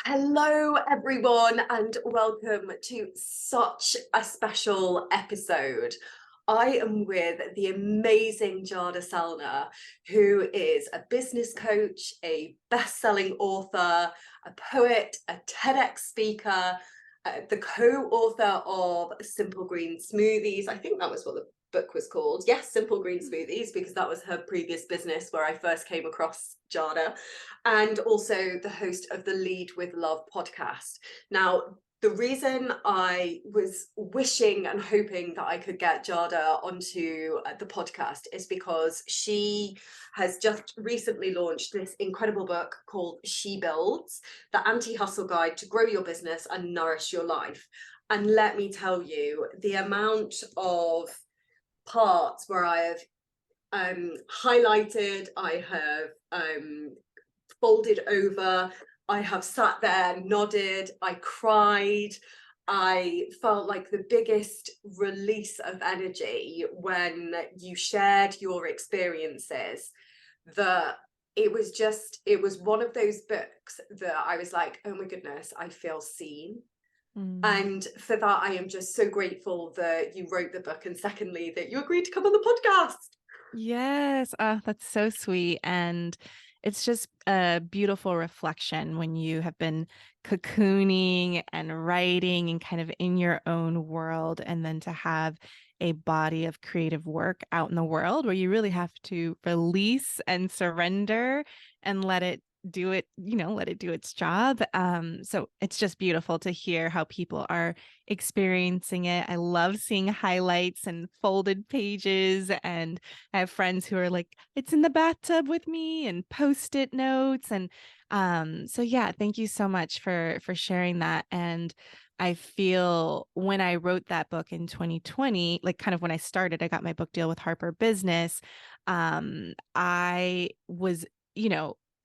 Hello, everyone, and welcome to such a special episode. I am with the amazing Jadah Sellner, who is a business coach, a best-selling author, a poet, a TEDx speaker, the co-author of Simple Green Smoothies. I think that was what the book was called. Yes, Simple Green Smoothies, because that was her previous business where I first came across Jadah, and also the host of the Lead with Love podcast. Now, the reason I was wishing and hoping that I could get Jadah onto the podcast is because she has just recently launched this incredible book called She Builds, the anti-hustle guide to grow your business and nourish your life. And let me tell you, the amount of parts where I have highlighted, I have folded over, I have sat there, nodded, I cried. I felt like the biggest release of energy when you shared your experiences, that it was one of those books that I was like, oh my goodness, I feel seen. Mm. And for that, I am just so grateful that you wrote the book. And secondly, that you agreed to come on the podcast. Yes. That's so sweet. And it's just a beautiful reflection when you have been cocooning and writing and kind of in your own world, and then to have a body of creative work out in the world where you really have to release and surrender and let it do its job. So it's just beautiful to hear how people are experiencing it. I love seeing highlights and folded pages, and I have friends who are like, it's in the bathtub with me, and post-it notes. And so yeah, thank you so much for sharing that. And I feel when I wrote that book in 2020, like kind of when I started, I got my book deal with Harper Business. I was,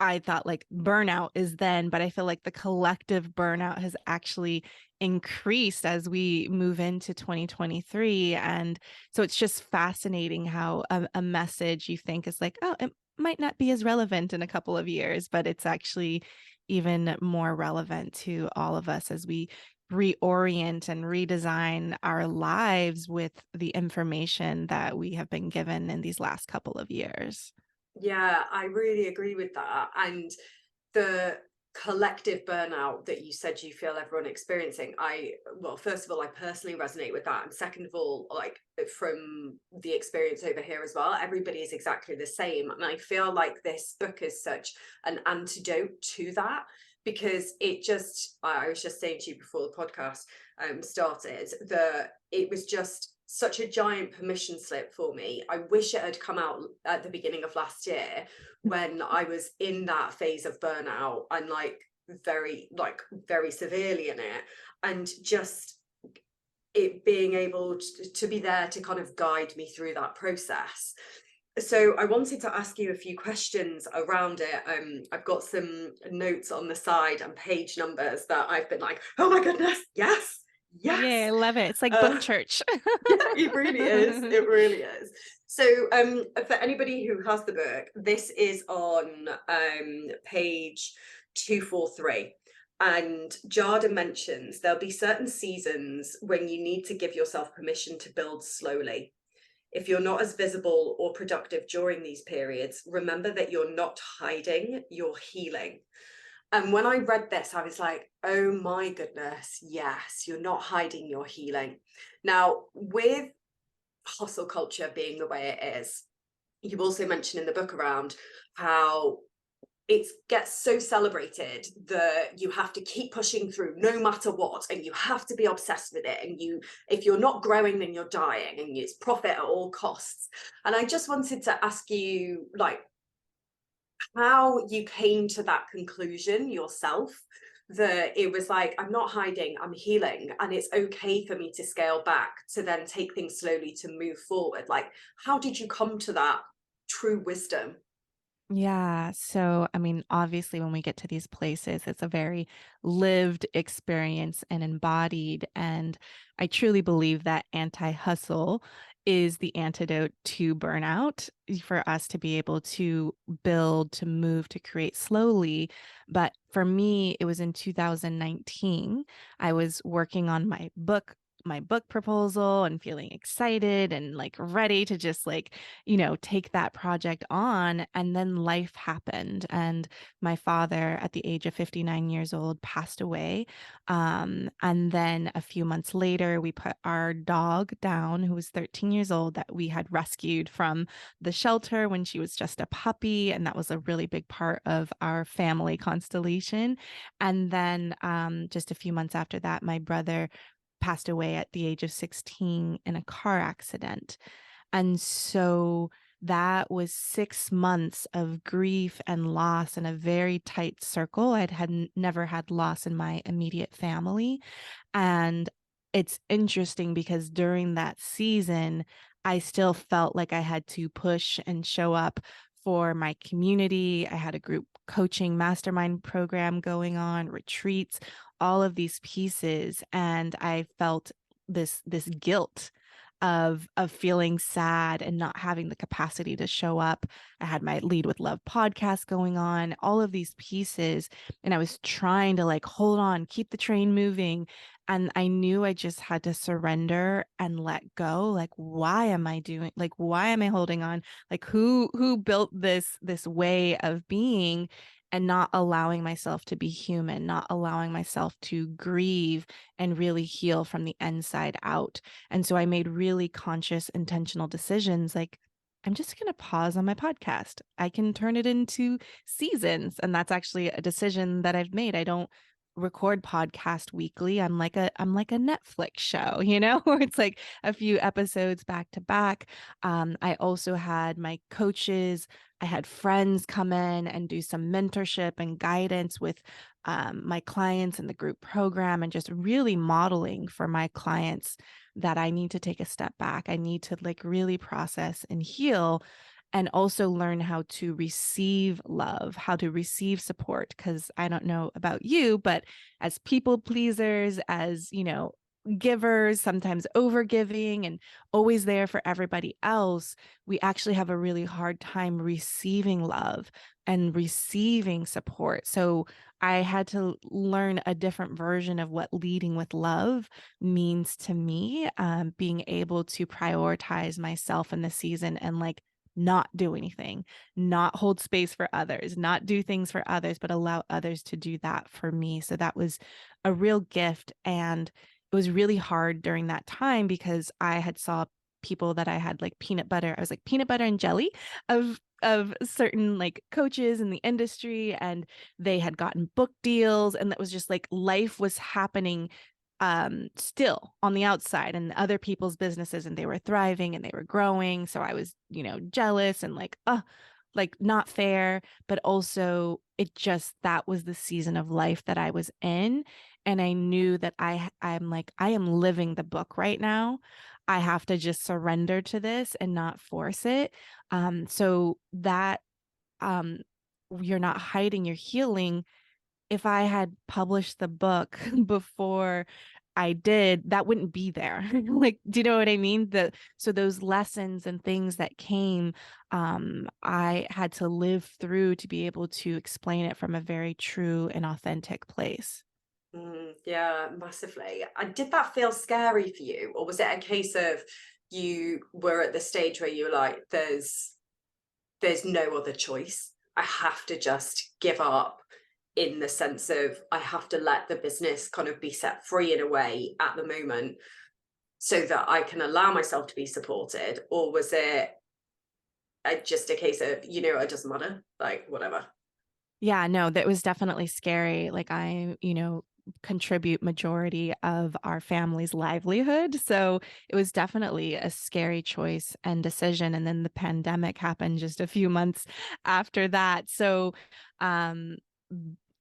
I thought like burnout is then, but I feel like the collective burnout has actually increased as we move into 2023. And so it's just fascinating how a message you think is like, oh, it might not be as relevant in a couple of years, but it's actually even more relevant to all of us as we reorient and redesign our lives with the information that we have been given in these last couple of years. Yeah, I really agree with that. And the collective burnout that you said you feel everyone experiencing, well, first of all, I personally resonate with that. And second of all, like from the experience over here as well, everybody is exactly the same. And I feel like this book is such an antidote to that, because I was just saying to you before the podcast started, that it was just such a giant permission slip for me. I wish it had come out at the beginning of last year, when I was in that phase of burnout and very severely in it, and just it being able to be there to kind of guide me through that process. So I wanted to ask you a few questions around it. I've got some notes on the side and page numbers that I've been like, oh my goodness, yes, Yeah, yes. I love it. It's like book Uh, church. yeah, it really is. It really is. So, for anybody who has the book, this is on page 243. And Jada mentions there'll be certain seasons when you need to give yourself permission to build slowly. If you're not as visible or productive during these periods, remember that you're not hiding, you're healing. And when I read this, I was like, oh my goodness, yes, you're not hiding, your healing. Now, with hustle culture being the way it is, you also mentioned in the book around how it gets so celebrated that you have to keep pushing through no matter what, and you have to be obsessed with it. And if you're not growing, then you're dying, and it's profit at all costs. And I just wanted to ask you, like, how you came to that conclusion yourself, that it was like, I'm not hiding, I'm healing, and it's okay for me to scale back, to then take things slowly, to move forward. Like, how did you come to that true wisdom? Yeah. So, I mean, obviously, when we get to these places, it's a very lived experience and embodied. And I truly believe that anti hustle is the antidote to burnout for us to be able to build, to move, to create slowly. But for me, it was in 2019. I was working on my book proposal and feeling excited and like ready to just like, take that project on. And then life happened. And my father, at the age of 59 years old, passed away. And then a few months later, we put our dog down, who was 13 years old, that we had rescued from the shelter when she was just a puppy. And that was a really big part of our family constellation. And then just a few months after that, my brother passed away at the age of 16 in a car accident. And so that was 6 months of grief and loss in a very tight circle. Never had loss in my immediate family. And it's interesting because during that season, I still felt like I had to push and show up for my community. I had a group coaching mastermind program going on, retreats, all of these pieces. And I felt this guilt of feeling sad and not having the capacity to show up. I had my Lead with Love podcast going on, all of these pieces, and I was trying to like hold on, keep the train moving. And I knew I just had to surrender and let go. Like, why am I holding on? Like, who built this way of being, and not allowing myself to be human, not allowing myself to grieve and really heal from the inside out. And so I made really conscious, intentional decisions like, I'm just going to pause on my podcast. I can turn it into seasons. And that's actually a decision that I've made. I don't record podcast weekly. I'm like a Netflix show, where it's like a few episodes back to back. I also had my coaches, I had friends come in and do some mentorship and guidance with my clients in the group program, and just really modeling for my clients that I need to take a step back. I need to like really process and heal, and also learn how to receive love, how to receive support. Because I don't know about you, but as people pleasers, as, givers, sometimes over giving and always there for everybody else, we actually have a really hard time receiving love and receiving support. So I had to learn a different version of what leading with love means to me, being able to prioritize myself in the season and like not do anything, not hold space for others, not do things for others, but allow others to do that for me. So that was a real gift. And it was really hard during that time because I had saw people that I had like peanut butter. I was like peanut butter and jelly of certain like coaches in the industry, and they had gotten book deals, and that was just like life was happening still on the outside and other people's businesses, and they were thriving and they were growing. So I was, jealous and like not fair, but also that was the season of life that I was in. And I knew that I'm like, I am living the book right now. I have to just surrender to this and not force it. So that um, you're not hiding your healing. If I had published the book before I did, that wouldn't be there. Like, do you know what I mean? So those lessons and things that came, I had to live through to be able to explain it from a very true and authentic place. Yeah, massively. And did that feel scary for you, or was it a case of you were at the stage where you were like, there's no other choice. I have to just give up, in the sense of I have to let the business kind of be set free in a way at the moment so that I can allow myself to be supported? Or was it just a case of, it doesn't matter, like whatever? Yeah, no, that was definitely scary. Like I, contribute majority of our family's livelihood. So it was definitely a scary choice and decision. And then the pandemic happened just a few months after that. So um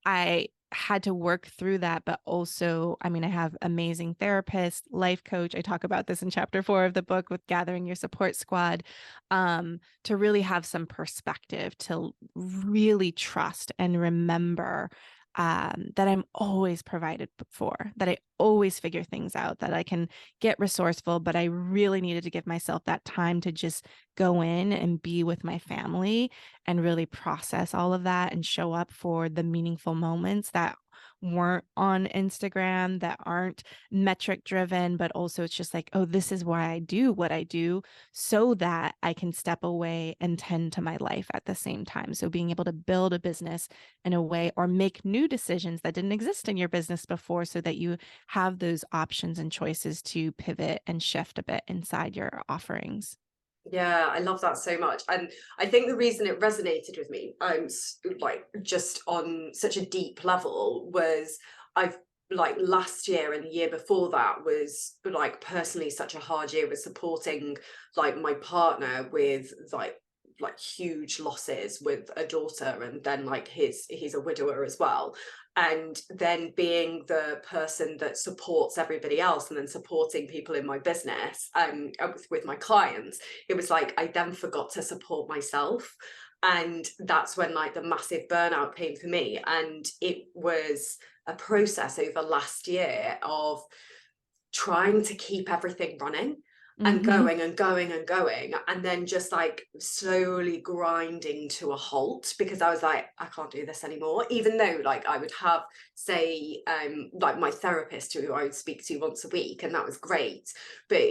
I had to work through that, but also, I mean, I have amazing therapist, life coach. I talk about this in chapter 4 of the book with gathering your support squad, to really have some perspective, to really trust and remember that I'm always provided for, that I always figure things out, that I can get resourceful, but I really needed to give myself that time to just go in and be with my family and really process all of that and show up for the meaningful moments that weren't on Instagram, that aren't metric driven, but also it's just like, oh, this is why I do what I do so that I can step away and tend to my life at the same time. So being able to build a business in a way or make new decisions that didn't exist in your business before so that you have those options and choices to pivot and shift a bit inside your offerings. Yeah, I love that so much. And I think the reason it resonated with me, like just on such a deep level, was I've like last year and the year before that was like personally such a hard year with supporting like my partner with like huge losses with a daughter, and then like he's a widower as well, and then being the person that supports everybody else and then supporting people in my business with my clients. It was like I then forgot to support myself, and that's when like the massive burnout came for me. And it was a process over last year of trying to keep everything running and Mm-hmm. going and going and going, and then just like slowly grinding to a halt because I was like, I can't do this anymore. Even though like I would have, say, like my therapist who I would speak to once a week, and that was great. But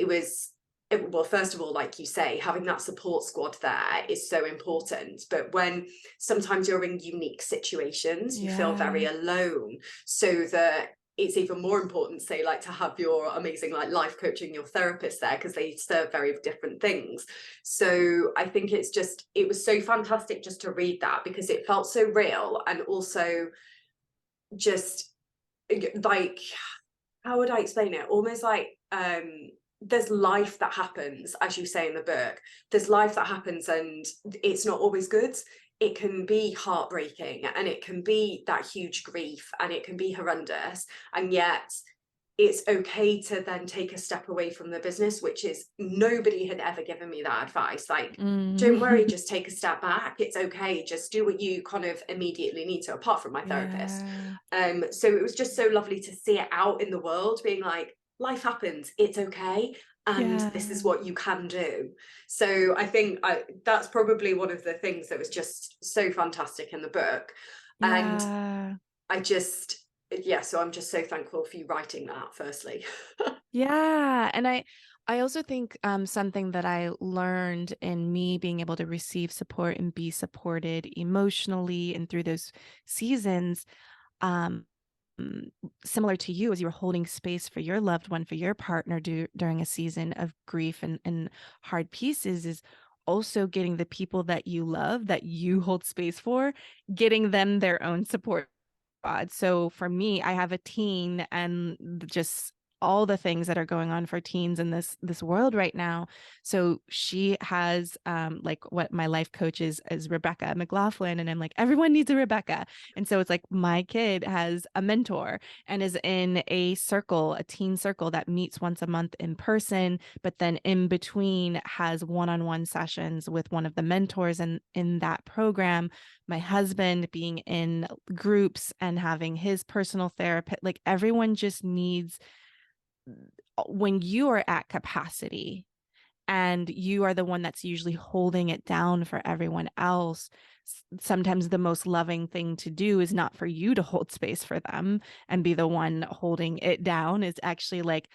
well, first of all, like you say, having that support squad there is so important. But when sometimes you're in unique situations, you feel very Yeah. alone. So that it's even more important, say, like to have your amazing like life coaching, your therapist there, because they serve very different things. So I think it was so fantastic just to read that because it felt so real, and also just like, how would I explain it? Almost like there's life that happens, as you say in the book. There's life that happens, and it's not always good. It can be heartbreaking, and it can be that huge grief, and it can be horrendous. And yet it's okay to then take a step away from the business, which is, nobody had ever given me that advice. Like, don't worry, Mm. just take a step back. It's okay. Just do what you kind of immediately need to, apart from my therapist. Yeah. So it was just so lovely to see it out in the world, being like, life happens, it's okay. And this is Yeah. what you can do. So I think that's probably one of the things that was just so fantastic in the book. And Yeah. I just, yeah, so I'm just so thankful for you writing that, firstly. Yeah. And I also think something that I learned in me being able to receive support and be supported emotionally and through those seasons, um, mm, similar to you as you were holding space for your loved one, for your partner during a season of grief and hard pieces, is also getting the people that you love, that you hold space for, getting them their own support squad. So for me, I have a teen and just all the things that are going on for teens in this world right now. So she has like what my life coach is Rebecca McLaughlin, and I'm like, everyone needs a Rebecca. And so it's like my kid has a mentor and is in a circle, a teen circle that meets once a month in person, but then in between has one-on-one sessions with one of the mentors in that program. My husband being in groups and having his personal therapist. Like everyone just needs, when you are at capacity and you are the one that's usually holding it down for everyone else, sometimes the most loving thing to do is not for you to hold space for them and be the one holding it down. Is actually like,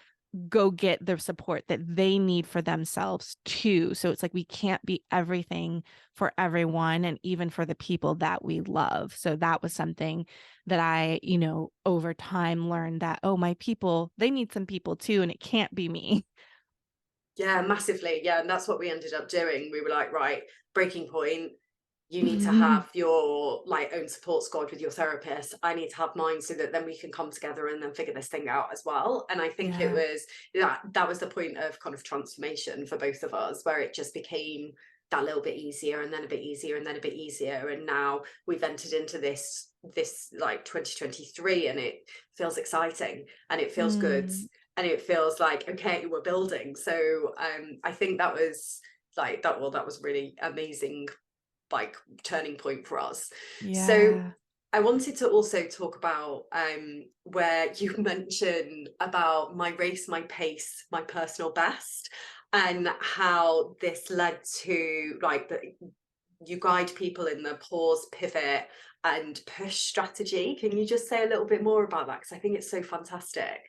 go get the support that they need for themselves too. So it's like we can't be everything for everyone and even for the people that we love. So that was something that I, over time learned that, oh, my people, they need some people too, and it can't be me. Yeah, massively. Yeah, and that's what we ended up doing. We were like, right, breaking point. You need to have your like own support squad with your therapist. I need to have mine so that then we can come together and then figure this thing out as well. And I think it Yeah. was that was the point of kind of transformation for both of us, where it just became that little bit easier and then a bit easier and then a bit easier. And now we've entered into this like 2023, and it feels exciting and it feels good, Mm, and it feels like, okay, we're building. So I think that was like that, well, that was really amazing, like turning point for us. So yeah. I wanted to also talk about where you mentioned about my race, my pace, my personal best, and how this led to like the you guide people in the pause, pivot, and push strategy. Can you just say a little bit more about that? Because I think it's so fantastic.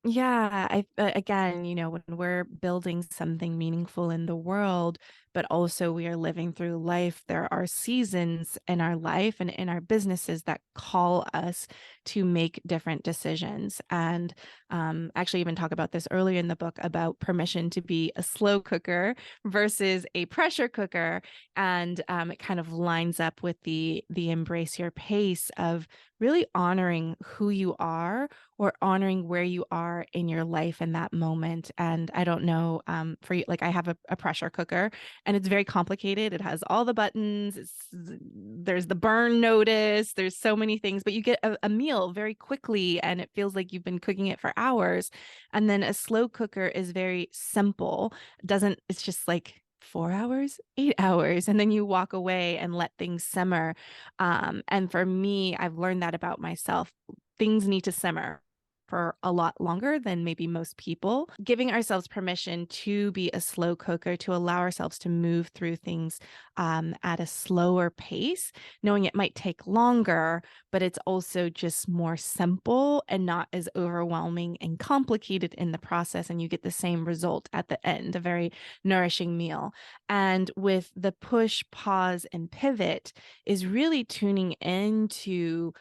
Yeah, again, when we're building something meaningful in the world, but also we are living through life, there are seasons in our life and in our businesses that call us to make different decisions. And actually, even talk about this earlier in the book about permission to be a slow cooker versus a pressure cooker, and it kind of lines up with the embrace your pace of really honoring who you are or honoring where you are in your life in that moment. And I don't know, for you, like I have a pressure cooker and it's very complicated. It has all the buttons. There's the burn notice. There's so many things, but you get a meal very quickly and it feels like you've been cooking it for hours. And then a slow cooker is very simple. It's just like 4 hours, 8 hours, and then you walk away and let things simmer. And for me, I've learned that about myself. Things need to simmer for a lot longer than maybe most people. Giving ourselves permission to be a slow cooker, to allow ourselves to move through things at a slower pace, knowing it might take longer, but it's also just more simple and not as overwhelming and complicated in the process. And you get the same result at the end, a very nourishing meal. And with the push, pause, and pivot is really tuning into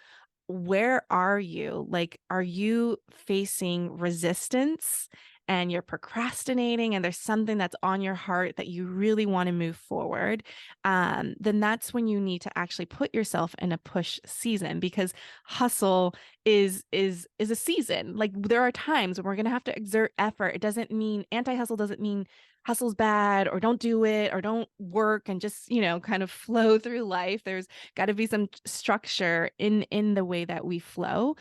where are you? Like, are you facing resistance and you're procrastinating and there's something that's on your heart that you really want to move forward? Then that's when you need to actually put yourself in a push season, because hustle is a season. Like there are times when we're going to have to exert effort. It doesn't mean anti-hustle doesn't mean hustle's bad or don't do it or don't work and just, kind of flow through life. There's got to be some structure in the way that we flow.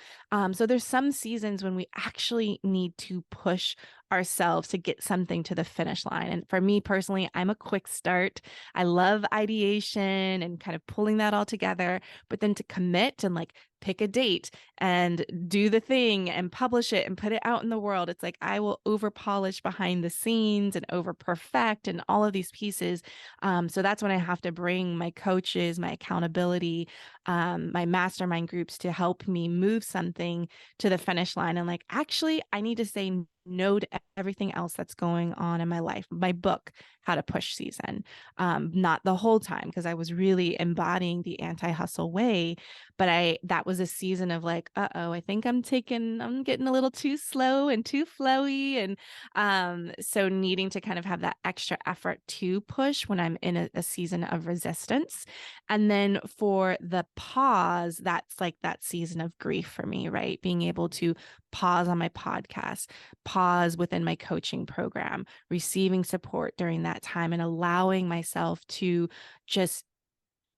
So there's some seasons when we actually need to push ourselves to get something to the finish line. And for me personally, I'm a quick start. I love ideation and kind of pulling that all together, but then to commit and like pick a date and do the thing and publish it and put it out in the world. It's like I will over polish behind the scenes and over perfect and all of these pieces. So that's when I have to bring my coaches, my accountability, my mastermind groups to help me move something to the finish line. And like, actually, I need to say no to everything else that's going on in my life. My book, How to Push Season, not the whole time because I was really embodying the anti-hustle way, but that was a season of like, uh-oh, I think I'm getting a little too slow and too flowy. And so needing to kind of have that extra effort to push when I'm in a season of resistance. And then for the pause, that's like that season of grief for me, right? Being able to pause on my podcast, pause within my coaching program, receiving support during that time, and allowing myself to just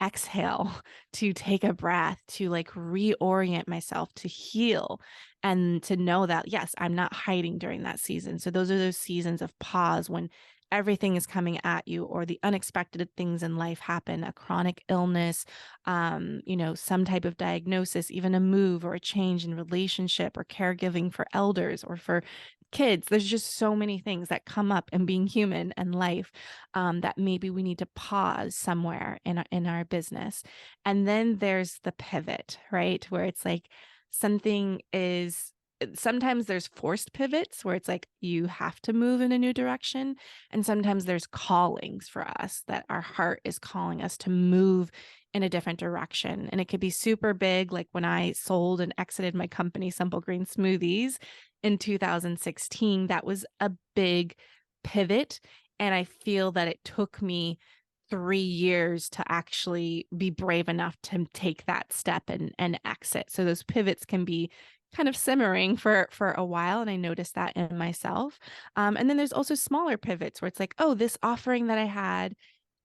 exhale, to take a breath, to like reorient myself, to heal, and to know that, yes, I'm not hiding during that season. So those are those seasons of pause when everything is coming at you or the unexpected things in life happen, a chronic illness, some type of diagnosis, even a move or a change in relationship or caregiving for elders or for kids. There's just so many things that come up in being human and life, that maybe we need to pause somewhere in our business. And then there's the pivot, right? Where it's like sometimes there's forced pivots where it's like you have to move in a new direction. And sometimes there's callings for us that our heart is calling us to move in a different direction. And it could be super big, like when I sold and exited my company, Simple Green Smoothies, in 2016. That was a big pivot. And I feel that it took me 3 years to actually be brave enough to take that step and exit. So those pivots can be kind of simmering for a while. And I noticed that in myself. And then there's also smaller pivots where it's like, oh, this offering that I had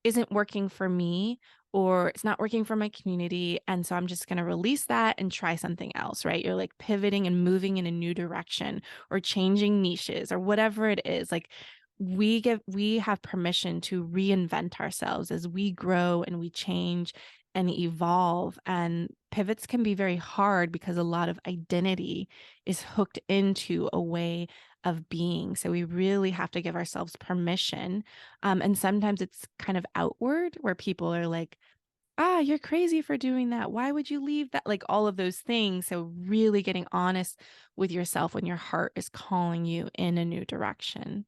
isn't working for me or it's not working for my community. And so I'm just going to release that and try something else, right? You're like pivoting and moving in a new direction or changing niches or whatever it is. Like we have permission to reinvent ourselves as we grow and we change and evolve. And pivots can be very hard because a lot of identity is hooked into a way of being. So we really have to give ourselves permission. And sometimes it's kind of outward where people are like, ah, you're crazy for doing that. Why would you leave that? Like all of those things. So really getting honest with yourself when your heart is calling you in a new direction.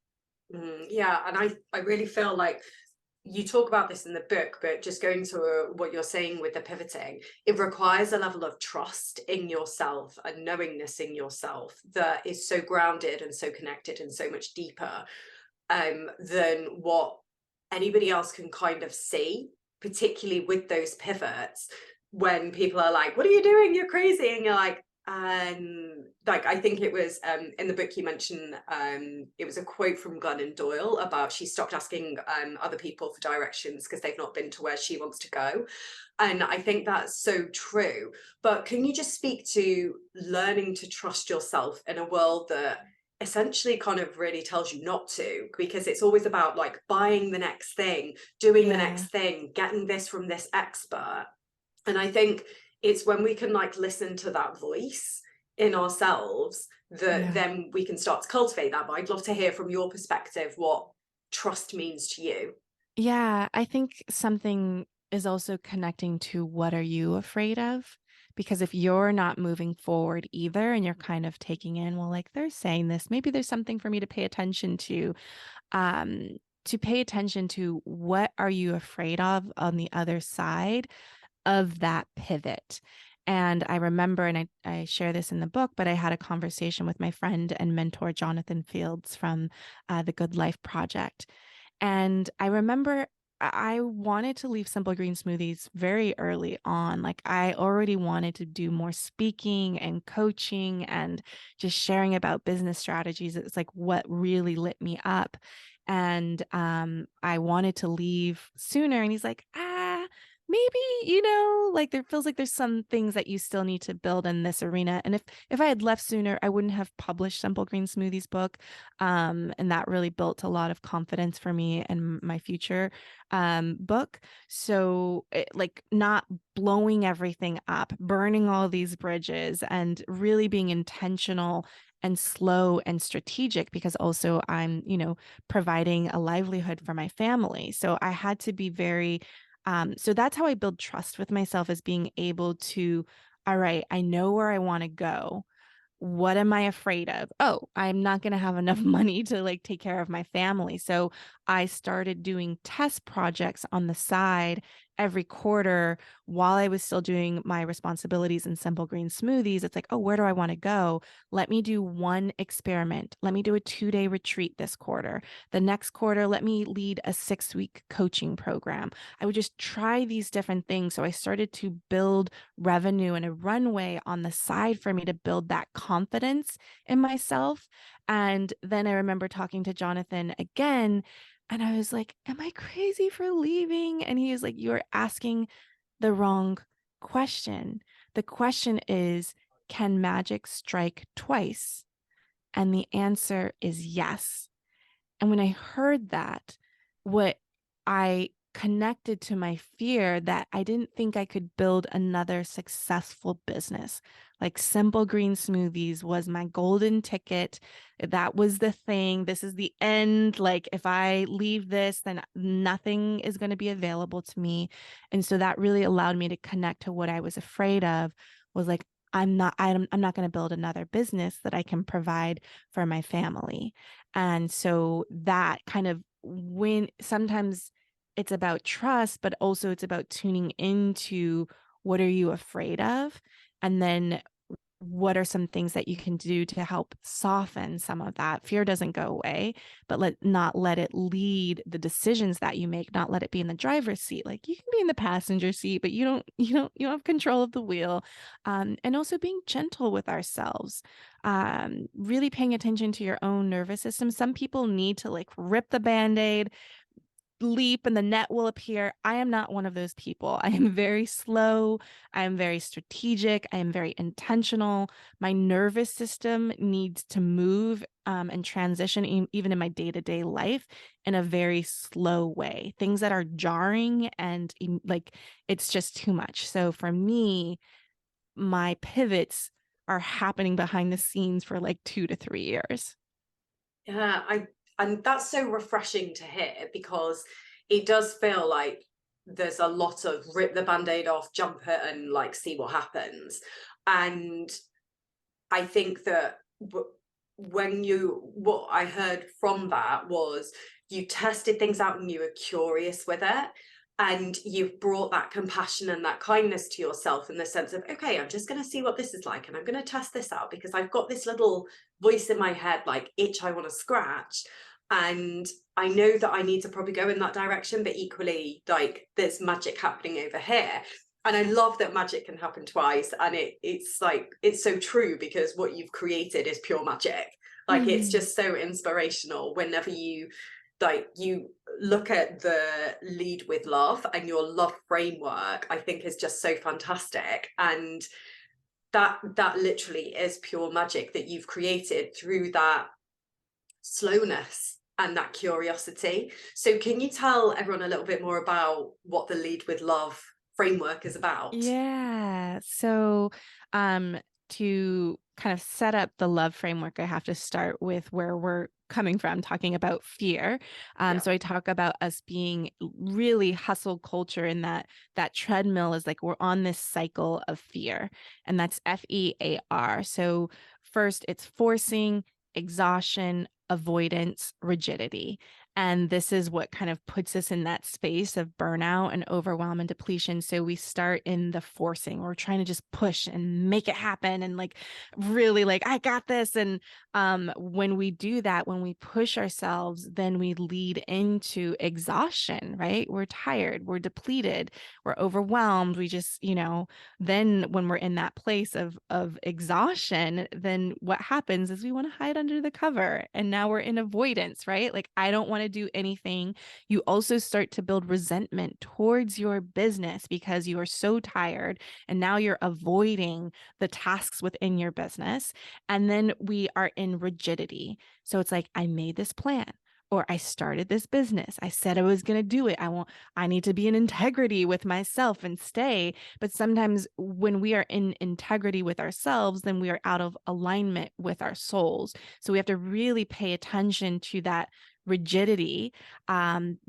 Yeah, and I really feel like you talk about this in the book, but just going to what you're saying with the pivoting, it requires a level of trust in yourself and knowingness in yourself that is so grounded and so connected and so much deeper than what anybody else can kind of see, particularly with those pivots. When people are like, "What are you doing? You're crazy," and you're like I think it was in the book you mentioned it was a quote from Glennon Doyle about she stopped asking other people for directions because they've not been to where she wants to go, and I think that's so true. But can you just speak to learning to trust yourself in a world that essentially kind of really tells you not to, because it's always about like buying the next thing, doing the Yeah. next thing, getting this from this expert. And I think it's when we can like listen to that voice in ourselves that Yeah. then we can start to cultivate that. But I'd love to hear from your perspective what trust means to you. Yeah, I think something is also connecting to what are you afraid of? Because if you're not moving forward either and you're kind of taking in, well, like they're saying this, maybe there's something for me to pay attention to what are you afraid of on the other side of that pivot. And I remember, and I share this in the book, but I had a conversation with my friend and mentor, Jonathan Fields from the Good Life Project. And I remember I wanted to leave Simple Green Smoothies very early on. Like I already wanted to do more speaking and coaching and just sharing about business strategies. It's like what really lit me up. And I wanted to leave sooner. And he's like, maybe, like there feels like there's some things that you still need to build in this arena. And if I had left sooner, I wouldn't have published Simple Green Smoothies book. And that really built a lot of confidence for me and my future book. So like not blowing everything up, burning all these bridges, and really being intentional and slow and strategic, because also I'm, providing a livelihood for my family. So I had to be very so that's how I build trust with myself, is being able to, all right, I know where I want to go. What am I afraid of? Oh, I'm not going to have enough money to like take care of my family. So I started doing test projects on the side every quarter while I was still doing my responsibilities in Simple Green Smoothies. It's like, oh, where do I want to go? Let me do one experiment. Let me do a 2-day retreat this quarter. The next quarter, let me lead a 6-week coaching program. I would just try these different things. So I started to build revenue and a runway on the side for me to build that confidence in myself. And then I remember talking to Jonathan again, and I was like, am I crazy for leaving? And he was like, you're asking the wrong question. The question is, can magic strike twice? And the answer is yes. And when I heard that, what I connected to my fear that I didn't think I could build another successful business. Like Simple Green Smoothies was my golden ticket. That was the thing. This is the end. Like if I leave this, then nothing is going to be available to me. And so that really allowed me to connect to what I was afraid of, was like, I'm not going to build another business that I can provide for my family. And so that kind of, when sometimes it's about trust, but also it's about tuning into what are you afraid of? And then what are some things that you can do to help soften some of that? Fear doesn't go away, but not let it lead the decisions that you make, not let it be in the driver's seat. Like you can be in the passenger seat, but you don't have control of the wheel. And also being gentle with ourselves, really paying attention to your own nervous system. Some people need to like rip the band-aid, leap and the net will appear. I am not one of those people. I am very slow. I am very strategic. I am very intentional. My nervous system needs to move and transition even in my day-to-day life in a very slow way. Things that are jarring and like it's just too much. So for me, my pivots are happening behind the scenes for like 2 to 3 years. Yeah, and that's so refreshing to hear, because it does feel like there's a lot of rip the band-aid off, jump it and like see what happens. And I think that what I heard from that was you tested things out and you were curious with it, and you've brought that compassion and that kindness to yourself in the sense of, okay, I'm just going to see what this is like, and I'm going to test this out because I've got this little voice in my head, like itch I want to scratch, and I know that I need to probably go in that direction, but equally like there's magic happening over here. And I love that magic can happen twice, and it's like it's so true, because what you've created is pure magic. Like it's Mhm. just so inspirational whenever you look at the Lead with Love, and your love framework I think is just so fantastic. And that literally is pure magic that you've created through that slowness and that curiosity. So can you tell everyone a little bit more about what the Lead with Love framework is about? Yeah. So, to kind of set up the love framework, I have to start with where we're coming from, talking about fear. Yeah. So I talk about us being really hustle culture, and that treadmill is like we're on this cycle of fear, and that's FEAR. So first, it's forcing, exhaustion, avoidance, rigidity. And this is what kind of puts us in that space of burnout and overwhelm and depletion. So we start in the forcing. We're trying to just push and make it happen and like really like, I got this. And when we do that, when we push ourselves, then we lead into exhaustion, right? We're tired, we're depleted, we're overwhelmed. We just, then when we're in that place of exhaustion, then what happens is we want to hide under the cover. And now we're in avoidance, right? Like, I don't want to do anything. You also start to build resentment towards your business because you are so tired, and now you're avoiding the tasks within your business. And then we are in rigidity. So it's like, I made this plan, or I started this business. I said I was going to do it. I need to be in integrity with myself and stay. But sometimes when we are in integrity with ourselves, then we are out of alignment with our souls. So we have to really pay attention to that rigidity,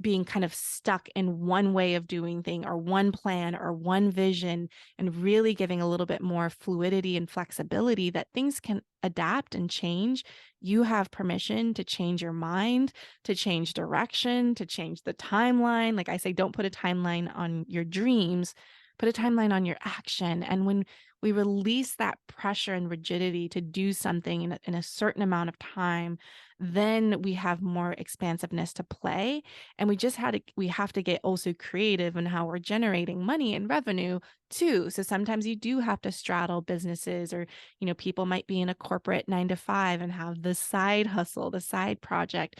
being kind of stuck in one way of doing thing or one plan or one vision, and really giving a little bit more fluidity and flexibility that things can adapt and change. You have permission to change your mind, to change direction, to change the timeline. Like I say, don't put a timeline on your dreams, put a timeline on your action. And when we release that pressure and rigidity to do something in a certain amount of time, then we have more expansiveness to play. And we have to get also creative in how we're generating money and revenue too. So sometimes you do have to straddle businesses, or people might be in a corporate 9 to 5 and have the side hustle, the side project.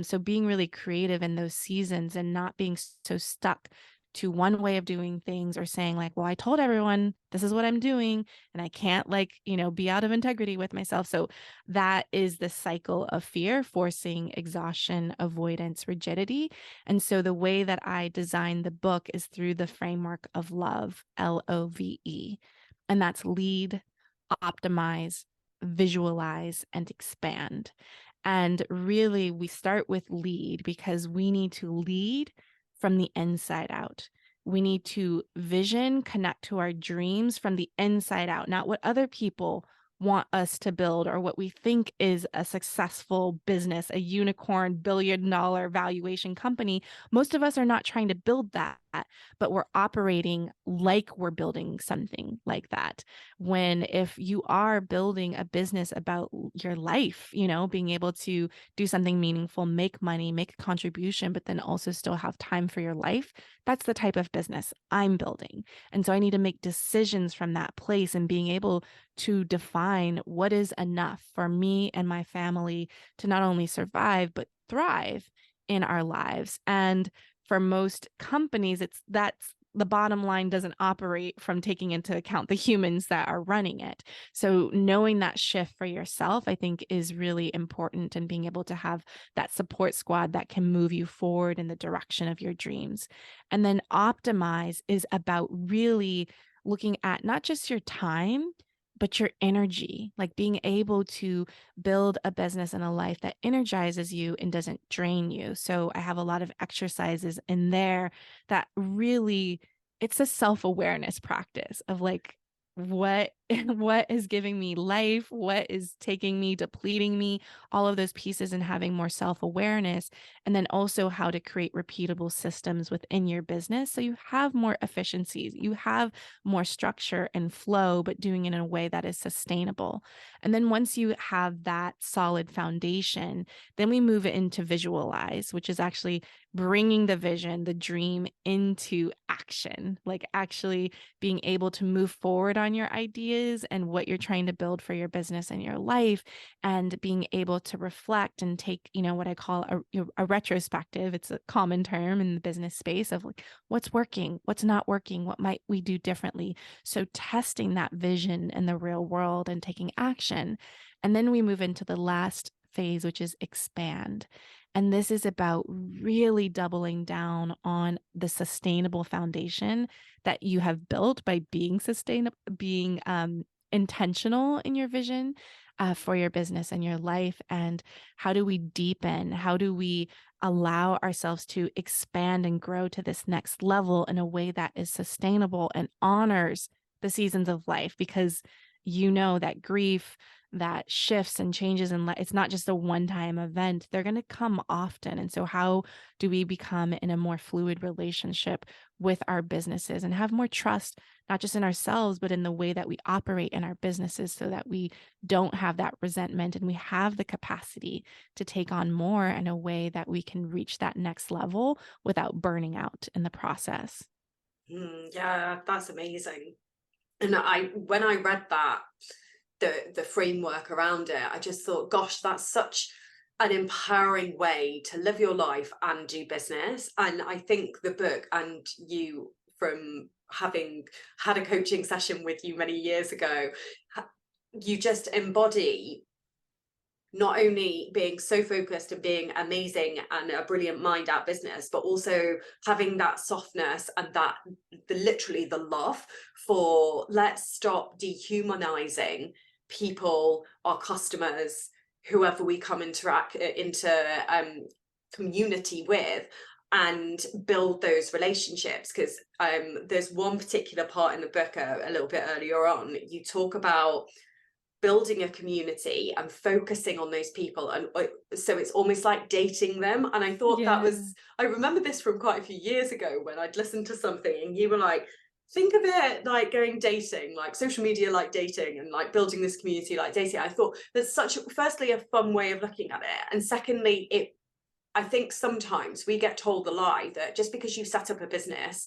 So being really creative in those seasons and not being so stuck to one way of doing things, or saying like, well, I told everyone this is what I'm doing and I can't be out of integrity with myself. So that is the cycle of fear, forcing, exhaustion, avoidance, rigidity. And so the way that I designed the book is through the framework of love, LOVE. And that's lead, optimize, visualize, and expand. And really, we start with lead because we need to lead from the inside out. We need to vision, connect to our dreams from the inside out, not what other people want us to build or what we think is a successful business, a unicorn billion-dollar valuation company. Most of us are not trying to build that, but we're operating like we're building something like that. When if you are building a business about your life, being able to do something meaningful, make money, make a contribution, but then also still have time for your life, that's the type of business I'm building. And so I need to make decisions from that place, and being able to define what is enough for me and my family to not only survive, but thrive in our lives. And for most companies, that's the bottom line doesn't operate from taking into account the humans that are running it. So knowing that shift for yourself, I think, is really important, and being able to have that support squad that can move you forward in the direction of your dreams. And then optimize is about really looking at not just your time, but your energy, like being able to build a business and a life that energizes you and doesn't drain you. So I have a lot of exercises in there that really, it's a self-awareness practice of like, what what is giving me life, what is taking me, depleting me, all of those pieces, and having more self-awareness. And then also how to create repeatable systems within your business so you have more efficiencies, you have more structure and flow, but doing it in a way that is sustainable. And then once you have that solid foundation, then we move it into visualize, which is actually bringing the vision, the dream into action, like actually being able to move forward on your ideas and what you're trying to build for your business and your life, and being able to reflect and take, what I call a retrospective. It's a common term in the business space of like, what's working, what's not working, what might we do differently. So testing that vision in the real world and taking action. And then we move into the last phase, which is expand. And this is about really doubling down on the sustainable foundation that you have built by being sustainable, being intentional in your vision for your business and your life. And how do we deepen? How do we allow ourselves to expand and grow to this next level in a way that is sustainable and honors the seasons of life? Because that grief, that shifts and changes in life, it's not just a one-time event. They're going to come often. And so how do we become in a more fluid relationship with our businesses and have more trust, not just in ourselves, but in the way that we operate in our businesses, so that we don't have that resentment and we have the capacity to take on more in a way that we can reach that next level without burning out in the process. Yeah, that's amazing. And when I read that, the framework around it, I just thought, gosh, that's such an empowering way to live your life and do business. And I think the book, and you, from having had a coaching session with you many years ago, you just embody not only being so focused and being amazing and a brilliant mind at business, but also having that softness and that literally the love for, let's stop dehumanizing people, our customers, whoever we come into community with, and build those relationships. Because there's one particular part in the book, a little bit earlier on, you talk about building a community and focusing on those people, and so it's almost like dating them. And I thought that was, I remember this from quite a few years ago when I'd listened to something and you were like, think of it like going dating, like social media like dating, and like building this community like dating. I thought that's such, firstly, a fun way of looking at it, and secondly, I think sometimes we get told the lie that just because you set up a business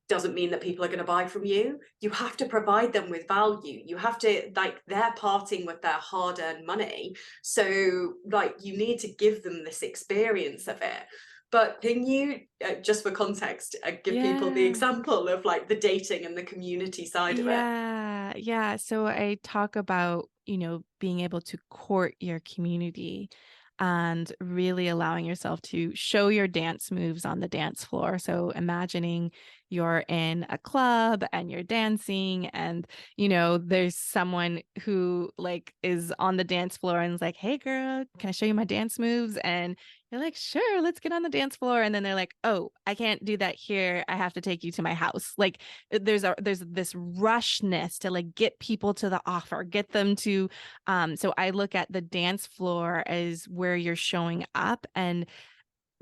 doesn't mean that people are going to buy from you. You have to provide them with value. You have to, like, they're parting with their hard-earned money. So like, you need to give them this experience of it. But can you, just for context, give people the example of like the dating and the community side of it? Yeah. So I talk about, being able to court your community and really allowing yourself to show your dance moves on the dance floor. So imagining you're in a club and you're dancing, and, there's someone who like is on the dance floor and is like, "Hey girl, can I show you my dance moves?" And you're like, "Sure, let's get on the dance floor." And then they're like, "Oh, I can't do that here. I have to take you to my house." Like there's this rushness to like get people to the offer, get them to so I look at the dance floor as where you're showing up and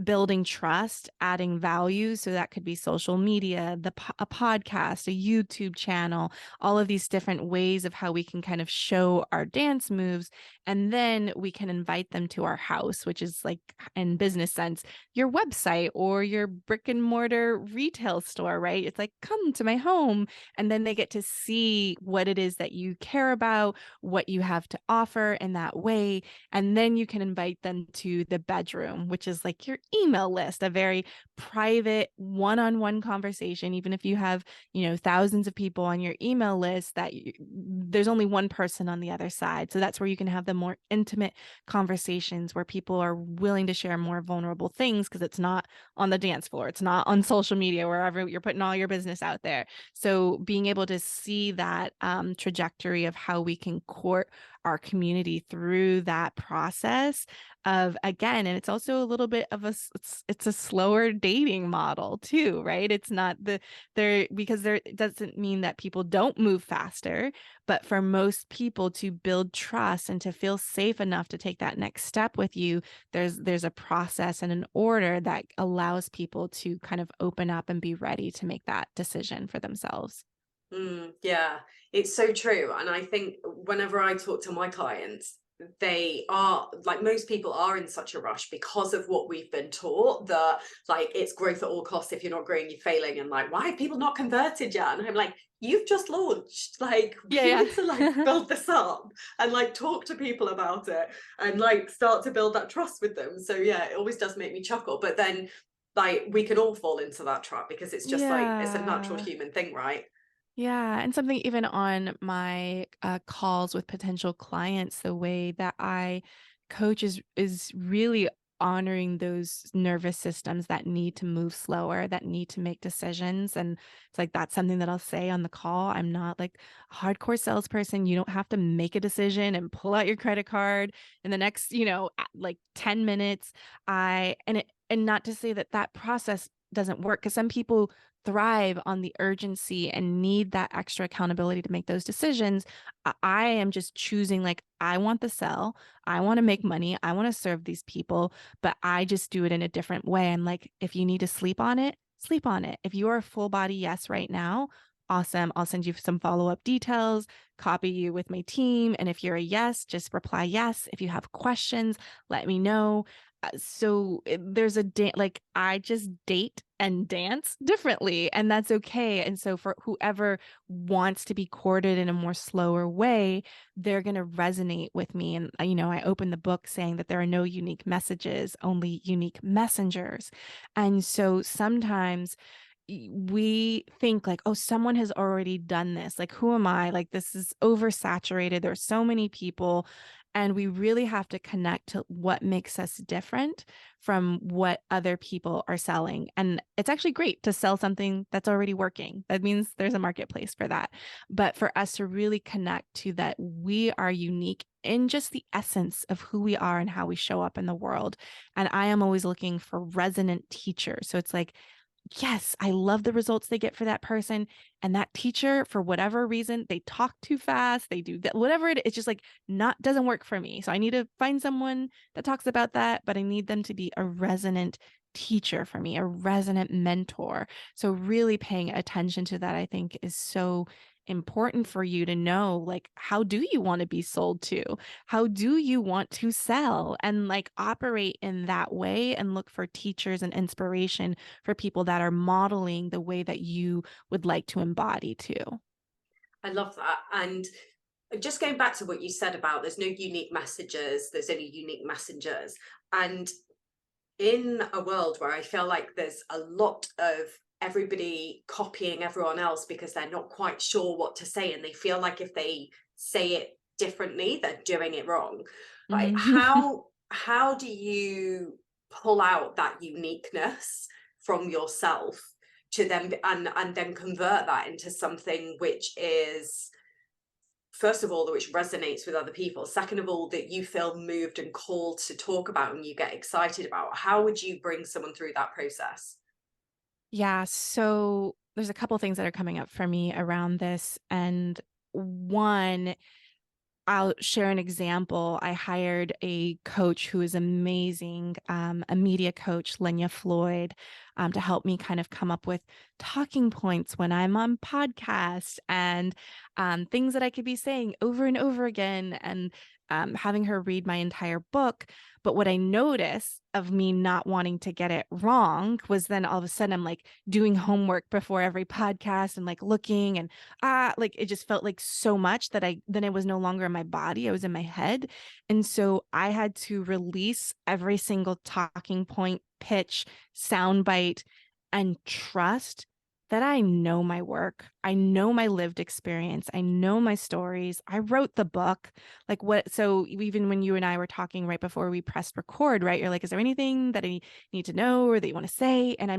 building trust, adding value. So that could be social media, a podcast, a YouTube channel, all of these different ways of how we can kind of show our dance moves. And then we can invite them to our house, which is like, in business sense, your website or your brick and mortar retail store, right? It's like, come to my home. And then they get to see what it is that you care about, what you have to offer in that way. And then you can invite them to the bedroom, which is like your email list, a very private one-on-one conversation, even if you have, thousands of people on your email list there's only one person on the other side. So that's where you can have the more intimate conversations where people are willing to share more vulnerable things because it's not on the dance floor. It's not on social media, wherever you're putting all your business out there. So being able to see that trajectory of how we can court our community through that process of, again, and it's also a little bit of it's a slower dating model too, right? It's not because it doesn't mean that people don't move faster, but for most people to build trust and to feel safe enough to take that next step with you, there's a process and an order that allows people to kind of open up and be ready to make that decision for themselves. Yeah, it's so true. And I think whenever I talk to my clients, they are like, most people are in such a rush because of what we've been taught, that like it's growth at all costs. If you're not growing, you're failing. And like, why have people not converted yet? And I'm like, you've just launched. Like, Yeah, you yeah. need to like build this up and like talk to people about it and like start to build that trust with them. So yeah, it always does make me chuckle. But then like we can all fall into that trap because it's just like it's a natural Yeah. human thing, right? Yeah, and something even on my calls with potential clients, the way that I coach is really honoring those nervous systems that need to move slower, that need to make decisions. And it's like that's something that I'll say on the call. I'm not like a hardcore salesperson. You don't have to make a decision and pull out your credit card in the next, like 10 minutes. And not to say that that process doesn't work, because some people thrive on the urgency and need that extra accountability to make those decisions. I am just choosing, like, I want the sell, I want to make money, I want to serve these people, but I just do it in a different way. And like, if you need to sleep on it, sleep on it. If you are a full body yes right now, awesome. I'll send you some follow-up details, copy you with my team. And if you're a yes, just reply yes. If you have questions, let me know. There's like, I just date and dance differently, and that's okay. And so for whoever wants to be courted in a more slower way, they're going to resonate with me. And I open the book saying that there are no unique messages, only unique messengers. And so sometimes we think like, oh, someone has already done this. Like, who am I? Like, this is oversaturated. There's so many people. And we really have to connect to what makes us different from what other people are selling. And it's actually great to sell something that's already working. That means there's a marketplace for that. But for us to really connect to that, we are unique in just the essence of who we are and how we show up in the world. And I am always looking for resonant teachers. So it's like, yes, I love the results they get for that person. And that teacher, for whatever reason, they talk too fast, they do that, whatever it's just like doesn't work for me. So I need to find someone that talks about that, but I need them to be a resonant teacher for me, a resonant mentor. So really paying attention to that, I think, is so important for you to know, like, how do you want to be sold to? How do you want to sell? And like operate in that way and look for teachers and inspiration for people that are modeling the way that you would like to embody too. I love that. And just going back to what you said about there's no unique messages, there's only unique messengers. And in a world where I feel like there's a lot of everybody copying everyone else because they're not quite sure what to say and they feel like if they say it differently, they're doing it wrong. Like, Mhm. how do you pull out that uniqueness from yourself to then and then convert that into something which is, first of all, which resonates with other people, second of all, that you feel moved and called to talk about and you get excited about? How would you bring someone through that process? Yeah, so there's a couple things that are coming up for me around this. And one, I'll share an example. I hired a coach who is amazing, a media coach, Lenya Floyd, to help me kind of come up with talking points when I'm on podcasts and things that I could be saying over and over again, and having her read my entire book. But what I noticed of me not wanting to get it wrong was then all of a sudden I'm like doing homework before every podcast and like looking, and like it just felt like so much that I was no longer in my body, I was in my head. And so I had to release every single talking point pitch, soundbite, and trust that I know my work. I know my lived experience. I know my stories. I wrote the book. Like what, so even when you and I were talking right before we pressed record, right? You're like, is there anything that I need to know or that you want to say? And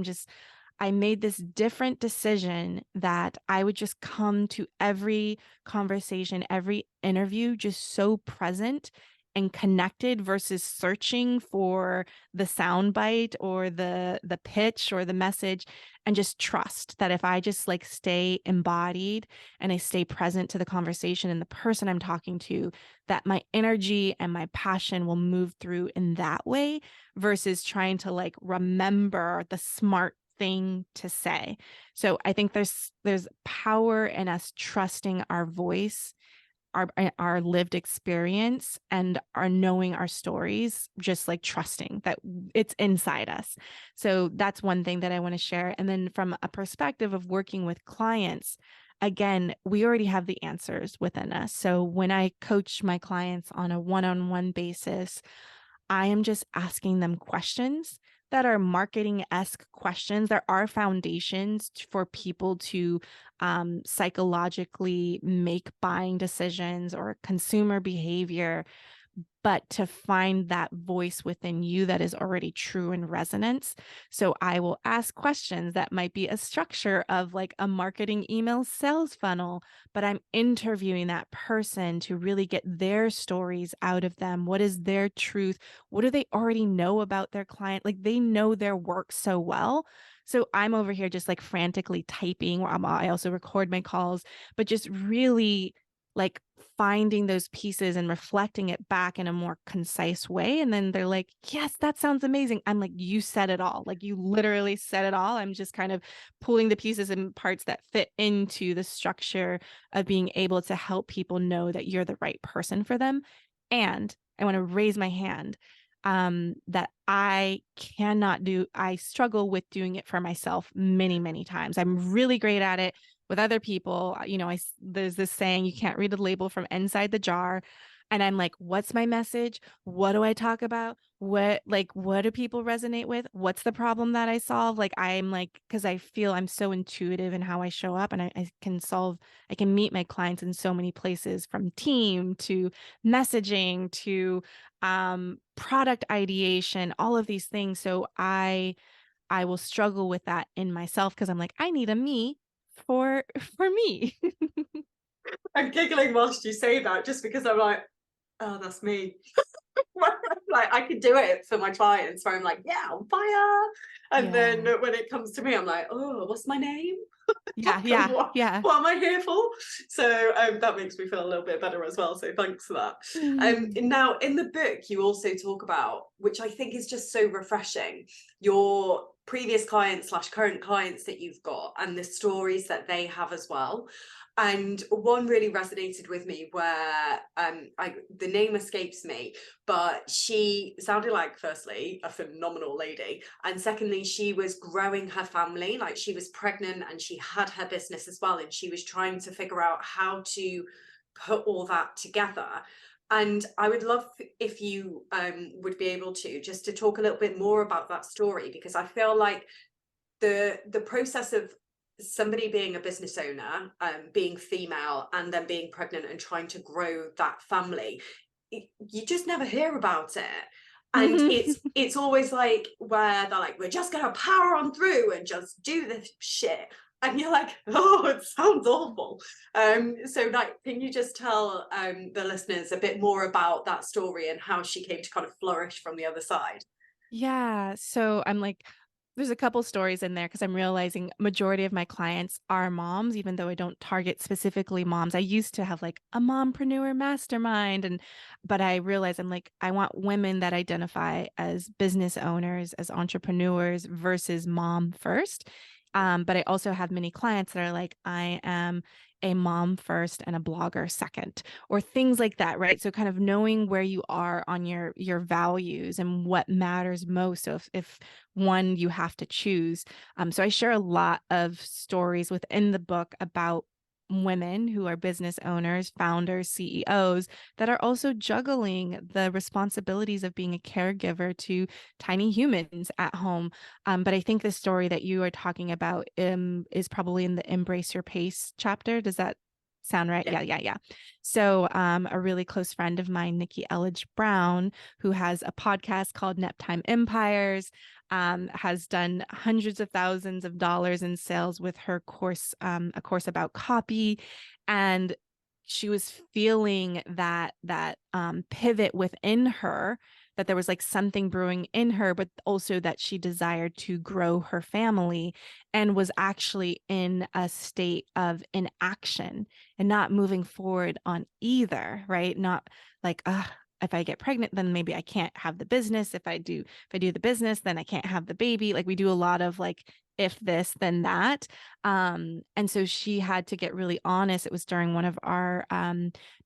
I made this different decision that I would just come to every conversation, every interview, just so present and connected versus searching for the soundbite or the pitch or the message, and just trust that if I just like stay embodied and I stay present to the conversation and the person I'm talking to, that my energy and my passion will move through in that way versus trying to like remember the smart thing to say. So I think there's power in us trusting our voice, our lived experience, and our knowing our stories, just like trusting that it's inside us. So that's one thing that I want to share. And then from a perspective of working with clients, again, we already have the answers within us. So when I coach my clients on a one-on-one basis, I am just asking them questions that are marketing-esque questions. There are foundations for people to psychologically make buying decisions or consumer behavior, but to find that voice within you that is already true in resonance. So I will ask questions that might be a structure of like a marketing email sales funnel, but I'm interviewing that person to really get their stories out of them. What is their truth? What do they already know about their client? Like they know their work so well. So I'm over here just like frantically typing. I also record my calls, but just really like finding those pieces and reflecting it back in a more concise way. And then they're like, yes, that sounds amazing. I'm like, you said it all. Like you literally said it all. I'm just kind of pulling the pieces and parts that fit into the structure of being able to help people know that you're the right person for them. And I want to raise my hand that I struggle with doing it for myself many, many times. I'm really great at it with other people. There's this saying, you can't read a label from inside the jar. And I'm like, what's my message? What do I talk about? What do people resonate with? What's the problem that I solve? Like, I'm like, because I feel I'm so intuitive in how I show up, and I can meet my clients in so many places, from team to messaging to product ideation, all of these things. So I will struggle with that in myself because I'm like, I need a me for me. I'm giggling whilst you say that, just because I'm like, oh, that's me. Like I could do it for my clients where I'm like, yeah, on fire. And then Yeah. when it comes to me, I'm like, oh, what's my name? Yeah, And yeah, yeah. what am I here for? So that makes me feel a little bit better as well. So thanks for that. Mhm. Now, in the book, you also talk about, which I think is just so refreshing, your previous clients slash current clients that you've got and the stories that they have as well. And one really resonated with me where the name escapes me, but she sounded like, firstly, a phenomenal lady, and secondly, she was growing her family. Like she was pregnant and she had her business as well, and she was trying to figure out how to put all that together. And I would love if you would be able to just to talk a little bit more about that story, because I feel like the process of somebody being a business owner, being female, and then being pregnant and trying to grow that family, you just never hear about it. And Mhm. it's always like where they're like, we're just gonna power on through and just do this shit. And you're like, oh, it sounds awful. So like, can you just tell the listeners a bit more about that story and how she came to kind of flourish from the other side? Yeah. So I'm like, there's a couple stories in there because I'm realizing majority of my clients are moms, even though I don't target specifically moms. I used to have like a mompreneur mastermind, but I realized I'm like, I want women that identify as business owners, as entrepreneurs versus mom first. But I also have many clients that are like, I am a mom first and a blogger second, or things like that, right? So kind of knowing where you are on your values and what matters most. So if one you have to choose. So I share a lot of stories within the book about women who are business owners, founders, CEOs that are also juggling the responsibilities of being a caregiver to tiny humans at home. But I think the story that you are talking about is probably in the Embrace Your Pace chapter. Does that sound right? Yeah. Yeah. So a really close friend of mine, Nikki Elledge Brown, who has a podcast called Naptime Empires, has done hundreds of thousands of dollars in sales with her course, a course about copy. And she was feeling that pivot within her, that there was like something brewing in her, but also that she desired to grow her family and was actually in a state of inaction and not moving forward on either, right? Not like, if I get pregnant, then maybe I can't have the business. If I do the business, then I can't have the baby. Like we do a lot of like, if this, then that. And so she had to get really honest. It was during one of our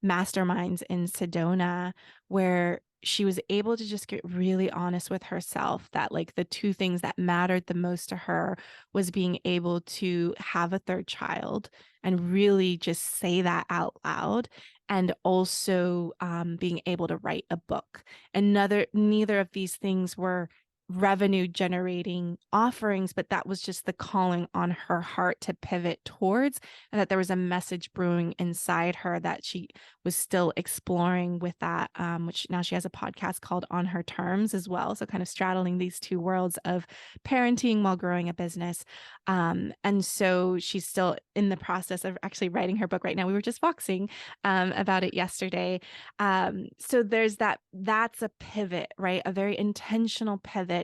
masterminds in Sedona where she was able to just get really honest with herself that like the two things that mattered the most to her was being able to have a third child and really just say that out loud, and also being able to write a book. And neither of these things were revenue generating offerings, but that was just the calling on her heart to pivot towards, and that there was a message brewing inside her that she was still exploring with that, which now she has a podcast called On Her Terms as well. So kind of straddling these two worlds of parenting while growing a business. And so she's still in the process of actually writing her book right now. We were just boxing about it yesterday. So there's that's a pivot, right? A very intentional pivot.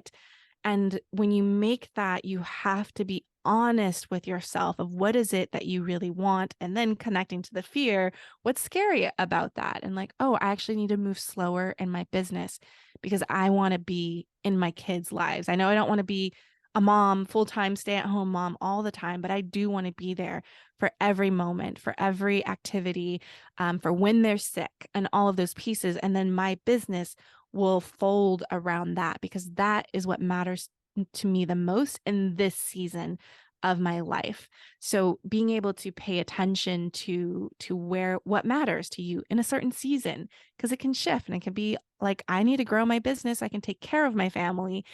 And when you make that, you have to be honest with yourself of what is it that you really want, and then connecting to the fear, what's scary about that? And like, oh, I actually need to move slower in my business because I want to be in my kids' lives. I know I don't want to be a mom, full-time stay-at-home mom all the time, but I do want to be there for every moment, for every activity, for when they're sick and all of those pieces. And then my business will fold around that because that is what matters to me the most in this season of my life. So being able to pay attention to what matters to you in a certain season, because it can shift and it can be like, I need to grow my business. I can take care of my family.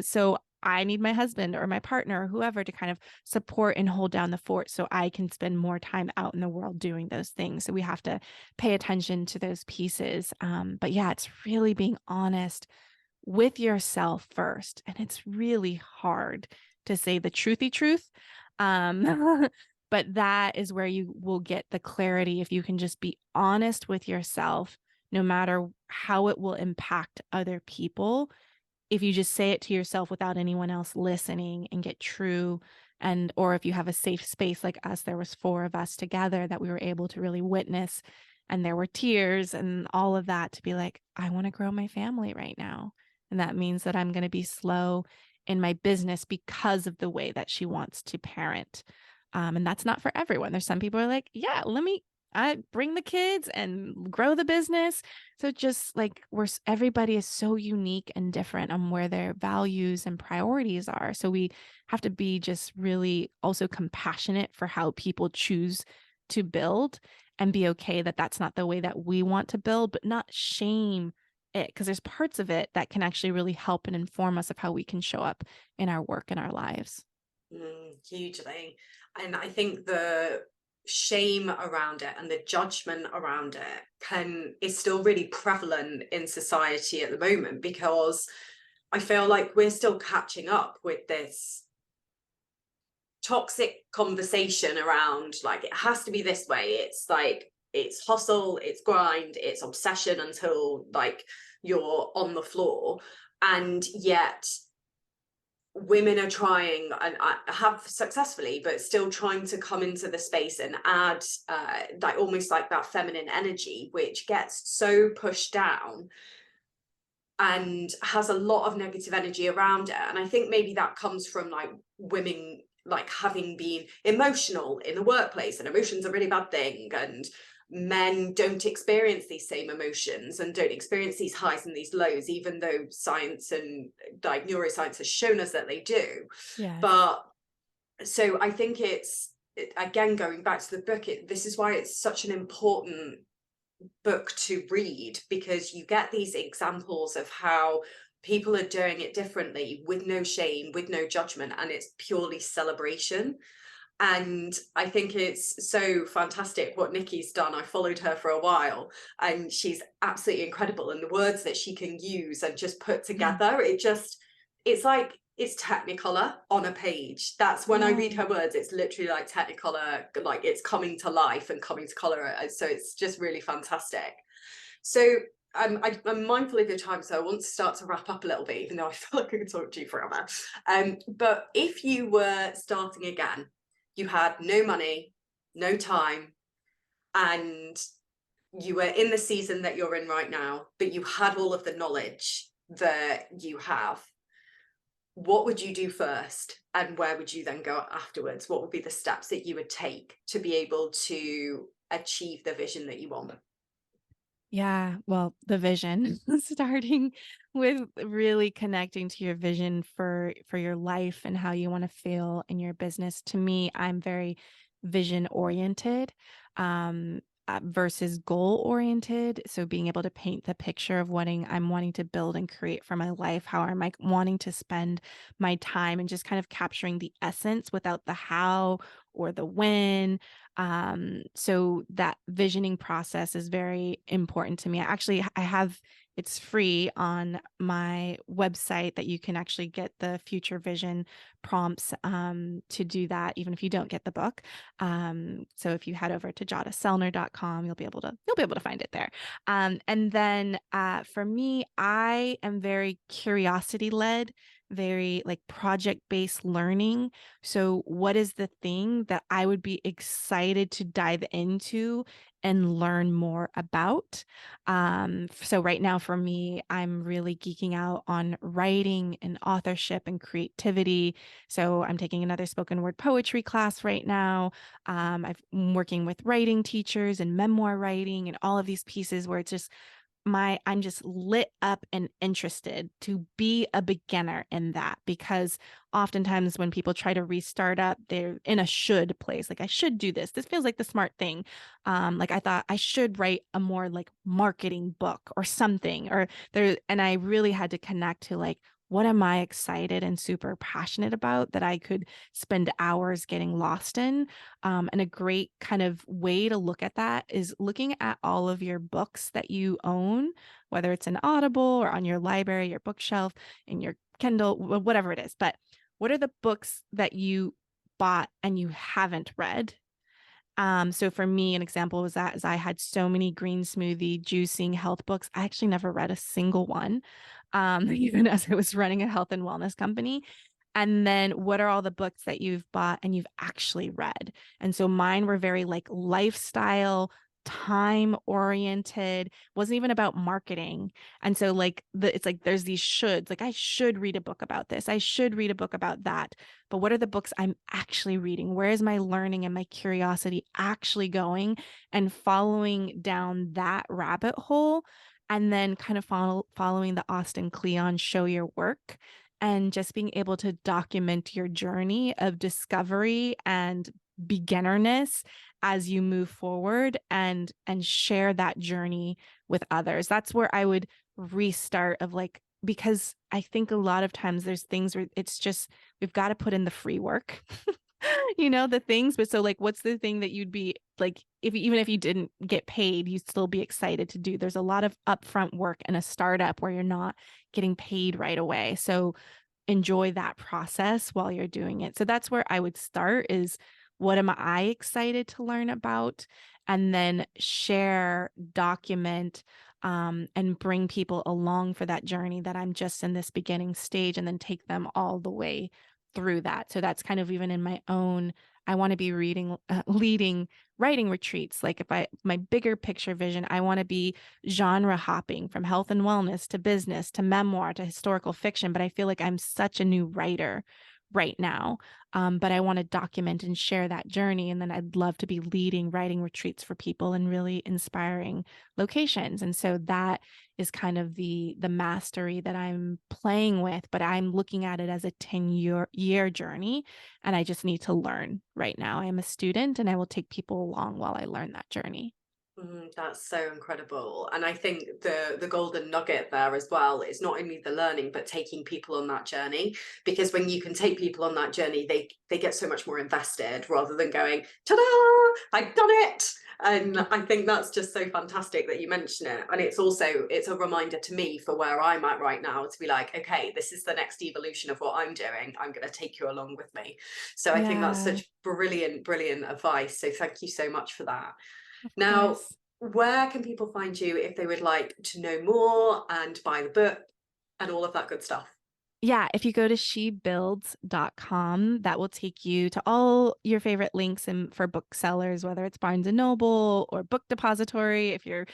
So I need my husband or my partner or whoever to kind of support and hold down the fort so I can spend more time out in the world doing those things. So we have to pay attention to those pieces. But yeah, it's really being honest with yourself first. And it's really hard to say the truthy truth. But that is where you will get the clarity if you can just be honest with yourself, no matter how it will impact other people. If you just say it to yourself without anyone else listening and get true, and or if you have a safe space like us, there was 4 of us together that we were able to really witness, and there were tears and all of that, to be like, I want to grow my family right now. And that means that I'm going to be slow in my business because of the way that she wants to parent. And that's not for everyone. There's some people who are like, yeah, I bring the kids and grow the business. So just like everybody is so unique and different on where their values and priorities are. So we have to be just really also compassionate for how people choose to build, and be okay that that's not the way that we want to build, but not shame it, because there's parts of it that can actually really help and inform us of how we can show up in our work and our lives. Hugely. And I think the shame around it and the judgment around it is still really prevalent in society at the moment, because I feel like we're still catching up with this toxic conversation around like, it has to be this way. It's like, it's hustle, it's grind, it's obsession until like you're on the floor. And yet women are trying, and have successfully, but still trying to come into the space and add like almost like that feminine energy, which gets so pushed down and has a lot of negative energy around it. And I think maybe that comes from like women like having been emotional in the workplace, and emotions are a really bad thing, and men don't experience these same emotions and don't experience these highs and these lows, even though science and like neuroscience has shown us that they do. Yes. But so I think it's again, going back to the book, this is why it's such an important book to read, because you get these examples of how people are doing it differently, with no shame, with no judgment, and it's purely celebration. And I think it's so fantastic what Nikki's done. I followed her for a while, and she's absolutely incredible. And the words that she can use and just put together, it's like, it's Technicolor on a page. That's when I read her words, it's literally like Technicolor, like it's coming to life and coming to color. So it's just really fantastic. So I'm mindful of your time, so I want to start to wrap up a little bit, even though I feel like I could talk to you forever. But if you were starting again, you had no money, no time, and you were in the season that you're in right now, but you had all of the knowledge that you have, what would you do first, and where would you then go afterwards? What would be the steps that you would take to be able to achieve the vision that you want? Yeah, well, the vision, starting with really connecting to your vision for your life and how you want to feel in your business. To me, I'm very vision oriented, versus goal oriented. So being able to paint the picture of what I'm wanting to build and create for my life, how am I wanting to spend my time, and just kind of capturing the essence without the how or the when. So that visioning process is very important to me. I have, it's free on my website that you can actually get the future vision prompts, to do that, even if you don't get the book. So if you head over to jadahtsellner.com, you'll be able to find it there. And then for me, I am very curiosity led, very like project based learning. So what is the thing that I would be excited to dive into and learn more about? So right now for me, I'm really geeking out on writing and authorship and creativity. So I'm taking another spoken word poetry class right now. I'm working with writing teachers and memoir writing and all of these pieces where it's just I'm just lit up and interested to be a beginner in that, because oftentimes when people try to restart up, they're in a should place. Like, I should do this. This feels like the smart thing. Like I thought I should write a more like marketing book or something, and I really had to connect to like, what am I excited and super passionate about that I could spend hours getting lost in? And a great kind of way to look at that is looking at all of your books that you own, whether it's an Audible or on your library, your bookshelf, in your Kindle, whatever it is. But what are the books that you bought and you haven't read? So for me, an example was that is I had so many green smoothie, juicing, health books. I actually never read a single one, even as I was running a health and wellness company. And then what are all the books that you've bought and you've actually read? And so mine were very like lifestyle, time oriented, wasn't even about marketing. And so like it's like there's these shoulds, like I should read a book about this. I should read a book about that. But what are the books I'm actually reading? Where is my learning and my curiosity actually going? And following down that rabbit hole, and then kind of following the Austin Kleon show your work, and just being able to document your journey of discovery and beginnerness as you move forward, and share that journey with others. That's where I would restart, of like, because I think a lot of times there's things where it's just we've got to put in the free work. The things. But so like, what's the thing that you'd be like, even if you didn't get paid, you'd still be excited to do? There's a lot of upfront work in a startup where you're not getting paid right away. So enjoy that process while you're doing it. So that's where I would start, is what am I excited to learn about? And then share, document, and bring people along for that journey that I'm just in this beginning stage, and then take them all the way through that. So that's kind of even in my own, I want to be leading writing retreats. Like my bigger picture vision, I want to be genre hopping from health and wellness to business to memoir to historical fiction. But I feel like I'm such a new writer right now. But I want to document and share that journey. And then I'd love to be leading writing retreats for people in really inspiring locations. And so that is kind of the mastery that I'm playing with, but I'm looking at it as a 10-year journey. And I just need to learn right now. I am a student and I will take people along while I learn that journey. That's so incredible. And I think the golden nugget there as well is not only the learning, but taking people on that journey. Because when you can take people on that journey, they get so much more invested rather than going, ta-da, I've done it. And I think that's just so fantastic that you mention it. And it's a reminder to me for where I'm at right now to be like, okay, this is the next evolution of what I'm doing. I'm going to take you along with me. So I think that's Yeah, such brilliant advice. So thank you so much for that. of Now, course. where can people find you if they would like to know more and buy the book and all of that good stuff? Yeah, if you go to shebuilds.com, that will take you to all your favorite links and for booksellers, whether it's Barnes and Noble or Book Depository, if you're,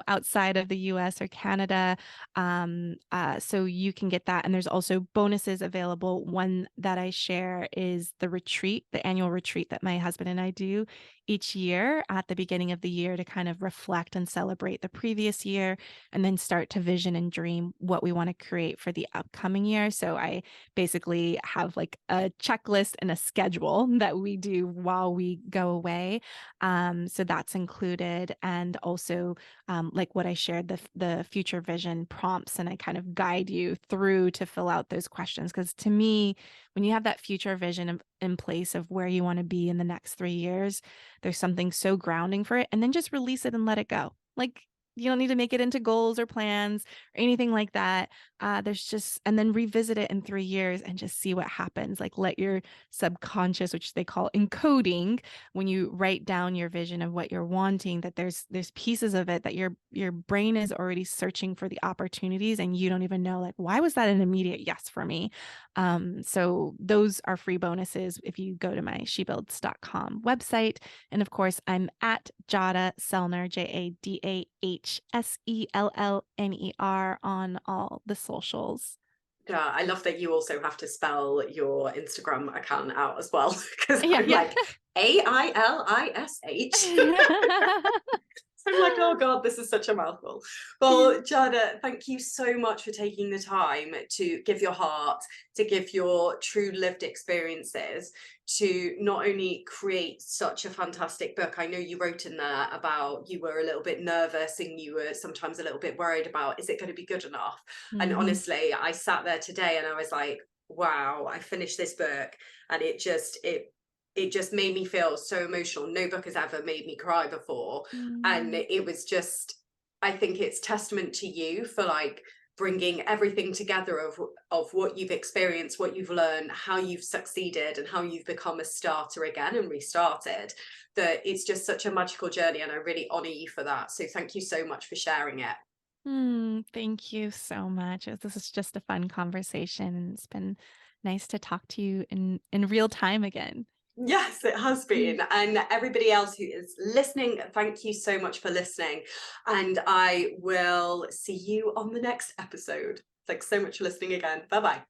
outside of the US or Canada. So you can get that. And there's also bonuses available. One that I share is the retreat, the annual retreat that my husband and I do each year at the beginning of the year to kind of reflect and celebrate the previous year and then start to vision and dream what we want to create for the upcoming year. So I basically have like a checklist and a schedule that we do while we go away. So that's included. And also like what I shared, the future vision prompts, and I kind of guide you through to fill out those questions. Because to me, when you have that future vision in place of where you want to be in the next 3 years, there's something so grounding for it. And then just release it and let it go. Like, you don't need to make it into goals or plans or anything like that. And then revisit it in 3 years and just see what happens. Like let your subconscious, which they call encoding, when you write down your vision of what you're wanting, that there's pieces of it that your brain is already searching for the opportunities and you don't even know, like, why was that an immediate yes for me? So those are free bonuses if you go to my shebuilds.com website. And of course, I'm at Jadah Sellner, JADAHSELLNER on all the socials. Yeah, I love that you also have to spell your Instagram account out as well, because Yeah, I'm yeah. like AILISH. I'm like, oh God, this is such a mouthful. Yeah. Well, Jada, thank you so much for taking the time to give your heart, to give your true lived experiences, to not only create such a fantastic book. I know you wrote in there about you were a little bit nervous and you were sometimes a little bit worried about, is it going to be good enough? And Mhm. honestly, I sat there today and I was like, wow, I finished this book and it just made me feel so emotional. No book has ever made me cry before. And Mm. it was just, I think it's testament to you for like bringing everything together of what you've experienced, what you've learned, how you've succeeded, and how you've become a starter again and restarted. That it's just such a magical journey, and I really honor you for that. So thank you so much for sharing it. Thank you so much. This is just a fun conversation, and it's been nice to talk to you in real time again. Yes, it has been. And everybody else who is listening, thank you so much for listening. And I will see you on the next episode. Thanks so much for listening again. Bye bye.